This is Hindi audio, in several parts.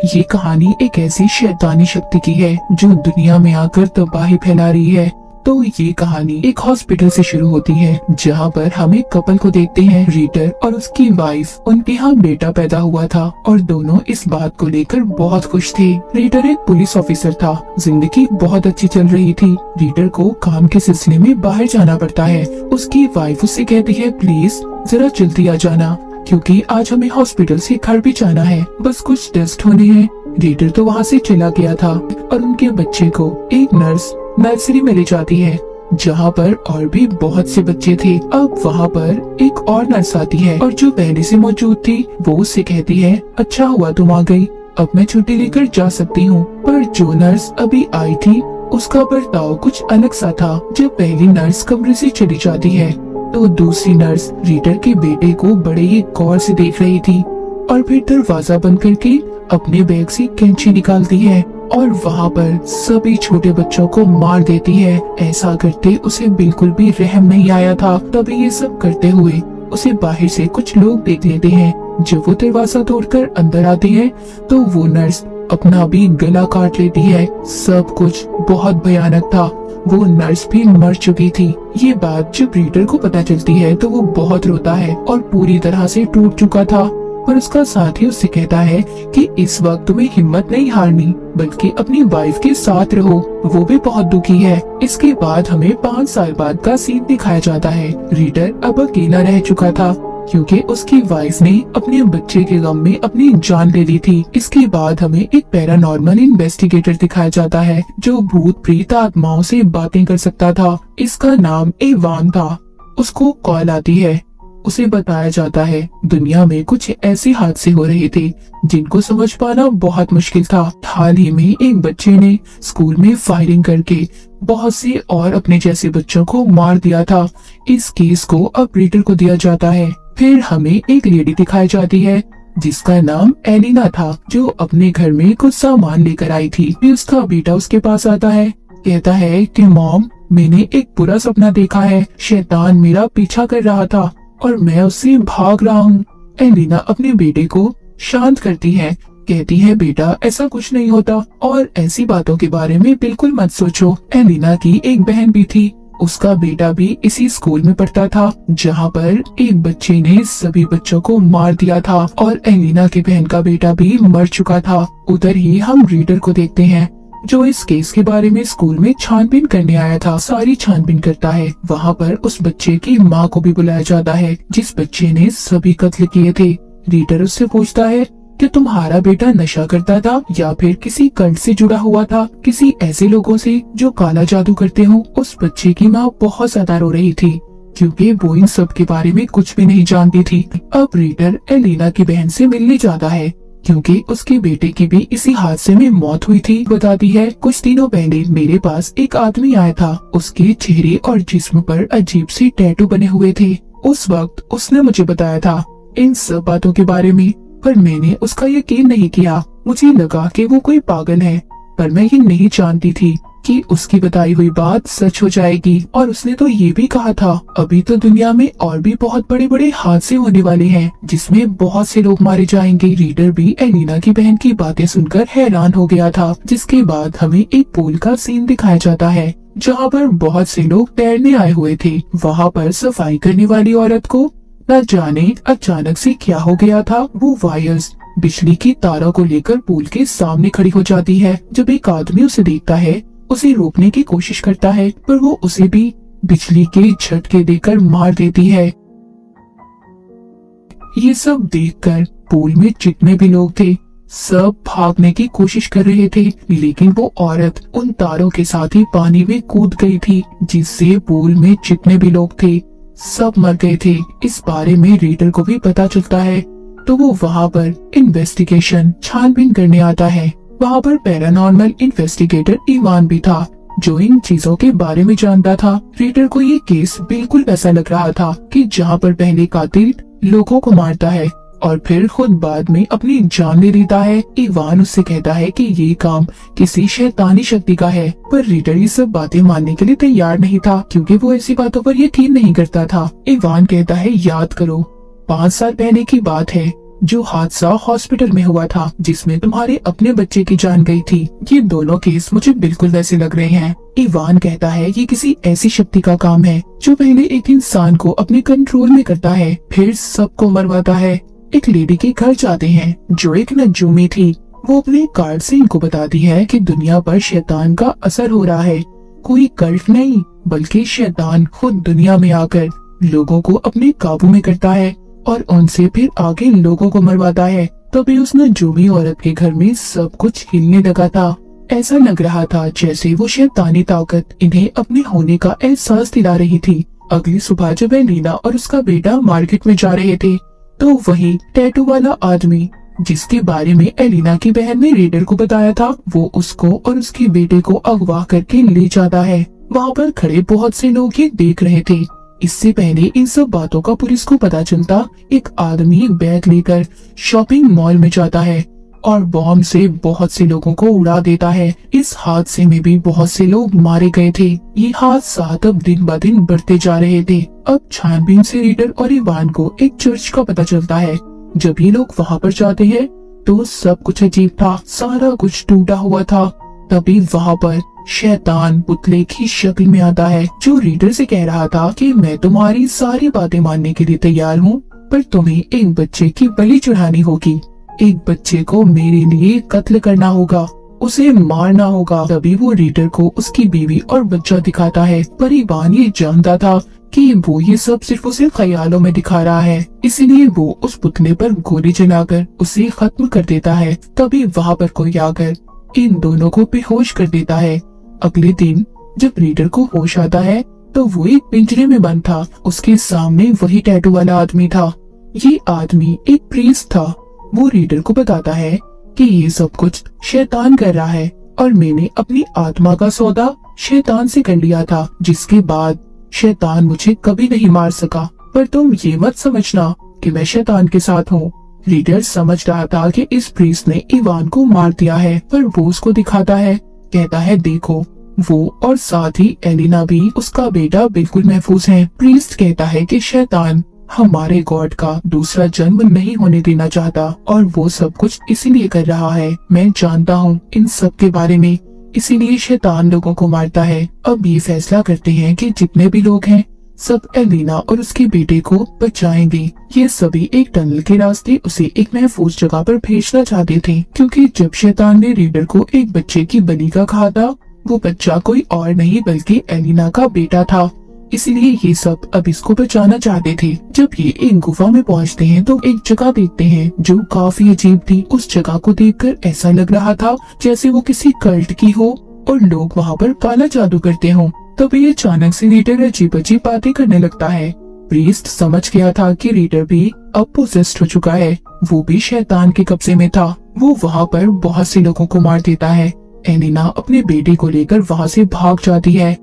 ये कहानी एक ऐसी शैतानी शक्ति की है जो दुनिया में आकर तबाही फैला रही है। तो ये कहानी एक हॉस्पिटल से शुरू होती है जहाँ पर हम एक कपल को देखते हैं, रीटर और उसकी वाइफ। उनके यहाँ बेटा पैदा हुआ था और दोनों इस बात को लेकर बहुत खुश थे। रीटर एक पुलिस ऑफिसर था, जिंदगी बहुत अच्छी चल रही थी। रीटर को काम के सिलसिले में बाहर जाना पड़ता है। उसकी वाइफ उससे कहती है, प्लीज जरा जल्दी आ जाना क्योंकि आज हमें हॉस्पिटल से घर भी जाना है, बस कुछ टेस्ट होने हैं। रीटर तो वहाँ से चला गया था और उनके बच्चे को एक नर्स नर्सरी में ले जाती है जहाँ पर और भी बहुत से बच्चे थे। अब वहाँ पर एक और नर्स आती है और जो पहले से मौजूद थी वो उससे कहती है, अच्छा हुआ तुम आ गई, अब मैं छुट्टी लेकर जा सकती हूँ। पर जो नर्स अभी आई थी उसका बर्ताव कुछ अलग सा था। जब पहली नर्स कमरे से चली जाती है तो दूसरी नर्स रीटर के बेटे को बड़े ही गौर से देख रही थी और फिर दरवाजा बंद करके अपने बैग से कैंची निकालती है और वहाँ पर सभी छोटे बच्चों को मार देती है। ऐसा करते उसे बिल्कुल भी रहम नहीं आया था। तभी ये सब करते हुए उसे बाहर से कुछ लोग देख लेते हैं। जब वो दरवाजा तोड़कर अंदर आते हैं तो वो नर्स अपना भी गला काट लेती है। सब कुछ बहुत भयानक था। वो नर्स भी मर चुकी थी। ये बात जब रीडर को पता चलती है तो वो बहुत रोता है और पूरी तरह से टूट चुका था। पर उसका साथी उससे कहता है कि इस वक्त तुम्हें हिम्मत नहीं हारनी, बल्कि अपनी वाइफ के साथ रहो, वो भी बहुत दुखी है। इसके बाद हमें 5 साल बाद का सीन दिखाया जाता है। रीडर अब अकेला रह चुका था क्योंकि उसकी वाइफ ने अपने बच्चे के गम में अपनी जान ले ली थी। इसके बाद हमें एक पैरानॉर्मल इन्वेस्टिगेटर दिखाया जाता है जो भूत प्रेत आत्माओं से बातें कर सकता था। इसका नाम इवान था। उसको कॉल आती है। उसे बताया जाता है दुनिया में कुछ ऐसे हादसे हो रहे थे जिनको समझ पाना बहुत मुश्किल था। हाल ही में एक बच्चे ने स्कूल में फायरिंग करके बहुत से और अपने जैसे बच्चों को मार दिया था। इस केस को अब रीडर को दिया जाता है। फिर हमें एक लेडी दिखाई जाती है जिसका नाम एलिना था, जो अपने घर में कुछ सामान लेकर आई थी। फिर उसका बेटा उसके पास आता है, कहता है कि मॉम, मैंने एक बुरा सपना देखा है। शैतान मेरा पीछा कर रहा था और मैं उससे भाग रहा हूँ। एलिना अपने बेटे को शांत करती है, कहती है बेटा ऐसा कुछ नहीं होता और ऐसी बातों के बारे में बिल्कुल मत सोचो। एलिना की एक बहन भी थी, उसका बेटा भी इसी स्कूल में पढ़ता था जहाँ पर एक बच्चे ने सभी बच्चों को मार दिया था और एलिना की बहन का बेटा भी मर चुका था। उधर ही हम रीडर को देखते हैं जो इस केस के बारे में स्कूल में छानबीन करने आया था। सारी छानबीन करता है। वहाँ पर उस बच्चे की माँ को भी बुलाया जाता है जिस बच्चे ने सभी कत्ल किए थे। रीडर उससे पूछता है कि तुम्हारा बेटा नशा करता था या फिर किसी कल्ट से जुड़ा हुआ था, किसी ऐसे लोगों से जो काला जादू करते हो। उस बच्चे की माँ बहुत ज्यादा रो रही थी क्योंकि वो इन सब के बारे में कुछ भी नहीं जानती थी। अब रीडर एलिना की बहन से मिलने जाता है क्योंकि उसके बेटे की भी इसी हादसे में मौत हुई थी। बताती है, कुछ दिनों पहले मेरे पास एक आदमी आया था। उसके चेहरे और जिस्म पर अजीब सी टैटू बने हुए थे। उस वक्त उसने मुझे बताया था इन सब बातों के बारे में, पर मैंने उसका यकीन नहीं किया। मुझे लगा कि वो कोई पागल है, पर मैं ये नहीं जानती थी कि उसकी बताई हुई बात सच हो जाएगी। और उसने तो ये भी कहा था अभी तो दुनिया में और भी बहुत बड़े बड़े हादसे होने वाले हैं जिसमें बहुत से लोग मारे जाएंगे। रीडर भी एलिना की बहन की बातें सुनकर हैरान हो गया था। जिसके बाद हमें एक पूल का सीन दिखाया जाता है जहाँ पर बहुत से लोग तैरने आए हुए थे। वहाँ पर सफाई करने वाली औरत को न जाने अचानक से क्या हो गया था। वो वायर्स बिजली की तारों को लेकर पूल के सामने खड़ी हो जाती है। जब एक आदमी उसे देखता है, उसे रोकने की कोशिश करता है, पर वो उसे भी बिजली के झटके देकर मार देती है। ये सब देखकर पूल में जितने भी लोग थे सब भागने की कोशिश कर रहे थे, लेकिन वो औरत उन तारों के साथ ही पानी में कूद गई थी जिससे पूल में जितने भी लोग थे सब मर गए थे। इस बारे में रीडर को भी पता चलता है तो वो वहाँ पर इन्वेस्टिगेशन छानबीन करने आता है। वहाँ पर पैरानॉर्मल इन्वेस्टिगेटर इवान भी था जो इन चीजों के बारे में जानता था। रीडर को ये केस बिल्कुल वैसा लग रहा था कि जहाँ पर पहले कातिल लोगों को मारता है और फिर खुद बाद में अपनी जान ले लेता है। इवान उससे कहता है कि ये काम किसी शैतानी शक्ति का है, पर रीडर ये सब बातें मानने के लिए तैयार नहीं था क्योंकि वो ऐसी बातों पर यकीन नहीं करता था। इवान कहता है, याद करो 5 साल पहले की बात है, जो हादसा हॉस्पिटल में हुआ था जिसमें तुम्हारे अपने बच्चे की जान गई थी, ये दोनों केस मुझे बिल्कुल वैसे लग रहे हैं। इवान कहता है ये किसी ऐसी शक्ति का काम है जो पहले एक इंसान को अपने कंट्रोल में करता है, फिर सबको मरवाता है। एक लेडी के घर जाते हैं जो एक नजूमी थी। वो अपने कार्ड से इनको बताती है कि दुनिया पर शैतान का असर हो रहा है। कोई कल्ट नहीं बल्कि शैतान खुद दुनिया में आकर लोगों को अपने काबू में करता है और उनसे फिर आगे लोगों को मरवाता है। तभी उस नजूमी औरत के घर में सब कुछ हिलने लगा था। ऐसा लग रहा था जैसे वो शैतानी ताकत इन्हें अपने होने का एहसास दिला रही थी। अगली सुबह जब एलिना और उसका बेटा मार्केट में जा रहे थे तो वही टैटू वाला आदमी जिसके बारे में एलिना की बहन ने रीडर को बताया था, वो उसको और उसके बेटे को अगवा करके ले जाता है। वहाँ पर खड़े बहुत से लोग ये देख रहे थे। इससे पहले इन सब बातों का पुलिस को पता चलता, एक आदमी बैग लेकर शॉपिंग मॉल में जाता है और बॉम्ब से बहुत से लोगों को उड़ा देता है। इस हादसे में भी बहुत से लोग मारे गए थे। ये हादसा अब दिन ब दिन बढ़ते जा रहे थे। अब छानबीन से रीडर और इवान को एक चर्च का पता चलता है। जब ये लोग वहाँ पर जाते हैं तो सब कुछ अजीब था, सारा कुछ टूटा हुआ था। तभी वहाँ पर शैतान पुतले की शक्ल में आता है जो रीडर से कह रहा था कि मैं तुम्हारी सारी बातें मानने के लिए तैयार हूँ, पर तुम्हें एक बच्चे की बलि चढ़ानी होगी। एक बच्चे को मेरे लिए कत्ल करना होगा, उसे मारना होगा। तभी वो रीडर को उसकी बीवी और बच्चा दिखाता है, पर इवान ये जानता था कि वो ये सब सिर्फ उसे ख्यालों में दिखा रहा है, इसलिए वो उस पुतले पर गोली चलाकर उसे खत्म कर देता है। तभी वहाँ पर कोई आकर इन दोनों को बेहोश कर देता है। अगले दिन जब रीडर को होश आता है तो वो एक पिंजरे में बंद था। उसके सामने वही टैटू वाला आदमी था। ये आदमी एक प्रीस्ट था। वो रीडर को बताता है कि ये सब कुछ शैतान कर रहा है और मैंने अपनी आत्मा का सौदा शैतान से कर लिया था, जिसके बाद शैतान मुझे कभी नहीं मार सका। पर तुम ये मत समझना कि मैं शैतान के साथ हूँ। रीडर समझ रहा था कि इस प्रीस्ट ने इवान को मार दिया है, पर वो उसको दिखाता है, कहता है देखो, वो और साथ ही एलिना भी उसका बेटा बिल्कुल महफूज है। प्रीस्ट कहता है कि शैतान हमारे गॉड का दूसरा जन्म नहीं होने देना चाहता और वो सब कुछ इसीलिए कर रहा है। मैं जानता हूँ इन सब के बारे में, इसीलिए शैतान लोगों को मारता है। अब ये फैसला करते हैं कि जितने भी लोग हैं सब एलिना और उसके बेटे को बचाएंगे। ये सभी एक टनल के रास्ते उसे एक महफूज जगह पर भेजना चाहते थे, क्योंकि जब शैतान ने रीडर को एक बच्चे की बलि का कहा था, वो बच्चा कोई और नहीं बल्कि एलिना का बेटा था। इसलिए ये सब अब इसको बचाना चाहते थे। जब ये एक गुफा में पहुंचते हैं तो एक जगह देखते हैं जो काफी अजीब थी। उस जगह को देखकर ऐसा लग रहा था जैसे वो किसी कल्ट की हो और लोग वहाँ पर काला जादू करते हों। तभी अचानक से रीडर अजीब अजीब बातें करने लगता है। प्रीस्ट समझ गया था कि रीडर भी अब पोसेस्ड हो चुका है, वो भी शैतान के कब्जे में था। वो वहाँ पर बहुत से लोगों को मार देता है। एलिना अपने बेटे को लेकर वहाँ से भाग जाती है।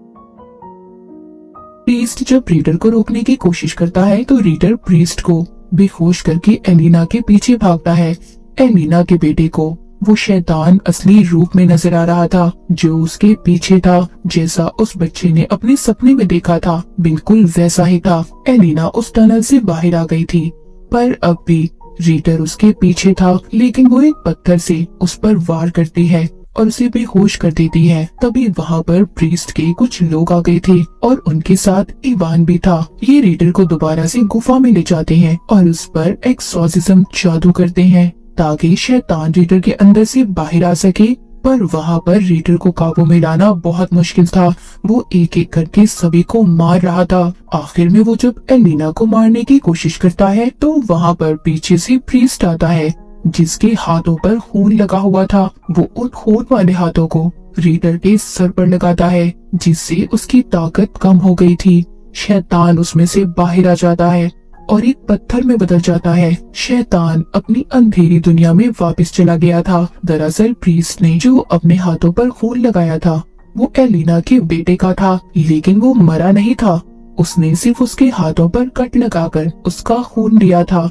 प्रीस्ट जब रीडर को रोकने की कोशिश करता है तो रीडर प्रीस्ट को बेहोश करके एलिना के पीछे भागता है। एलिना के बेटे को वो शैतान असली रूप में नजर आ रहा था जो उसके पीछे था, जैसा उस बच्चे ने अपने सपने में देखा था, बिल्कुल वैसा ही था। एलिना उस टनल से बाहर आ गई थी, पर अब भी रीडर उसके पीछे था, लेकिन वो एक पत्थर से उस पर वार करती है और उसे बेहोश कर देती है। तभी वहाँ पर प्रीस्ट के कुछ लोग आ गए थे और उनके साथ इवान भी था। ये रीडर को दोबारा से गुफा में ले जाते हैं और उस पर एक्सॉर्सिज्म जादू करते हैं ताकि शैतान रीडर के अंदर से बाहर आ सके। पर वहाँ पर रीडर को काबू में लाना बहुत मुश्किल था। वो एक एक करके सभी को मार रहा था। आखिर में वो जब एलिना को मारने की कोशिश करता है तो वहाँ पर पीछे से प्रीस्ट आता है जिसके हाथों पर खून लगा हुआ था। वो उन खून वाले हाथों को रीडर के सर पर लगाता है जिससे उसकी ताकत कम हो गई थी। शैतान उसमें से बाहर आ जाता है और एक पत्थर में बदल जाता है। शैतान अपनी अंधेरी दुनिया में वापस चला गया था। दरअसल प्रीस्ट ने जो अपने हाथों पर खून लगाया था वो एलिना के बेटे का था, लेकिन वो मरा नहीं था। उसने सिर्फ उसके हाथों पर कट लगाकर उसका खून लिया था।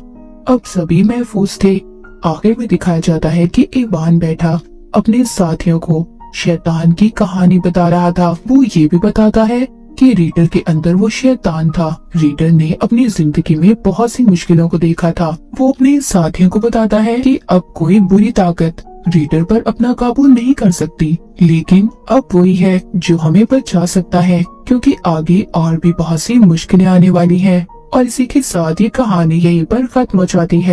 अब सभी महफूज थे। आखिर में दिखाया जाता है कि इवान बैठा अपने साथियों को शैतान की कहानी बता रहा था। वो ये भी बताता है कि कि रीडर के अंदर वो शैतान था। रीडर ने अपनी जिंदगी में बहुत सी मुश्किलों को देखा था। वो अपने साथियों को बताता है कि अब कोई बुरी ताकत रीडर पर अपना काबू नहीं कर सकती, लेकिन अब वही है जो हमें बचा सकता है, क्योंकि आगे और भी बहुत सी मुश्किलें आने वाली हैं। और इसी के साथ ये कहानी यहीं पर खत्म हो जाती है।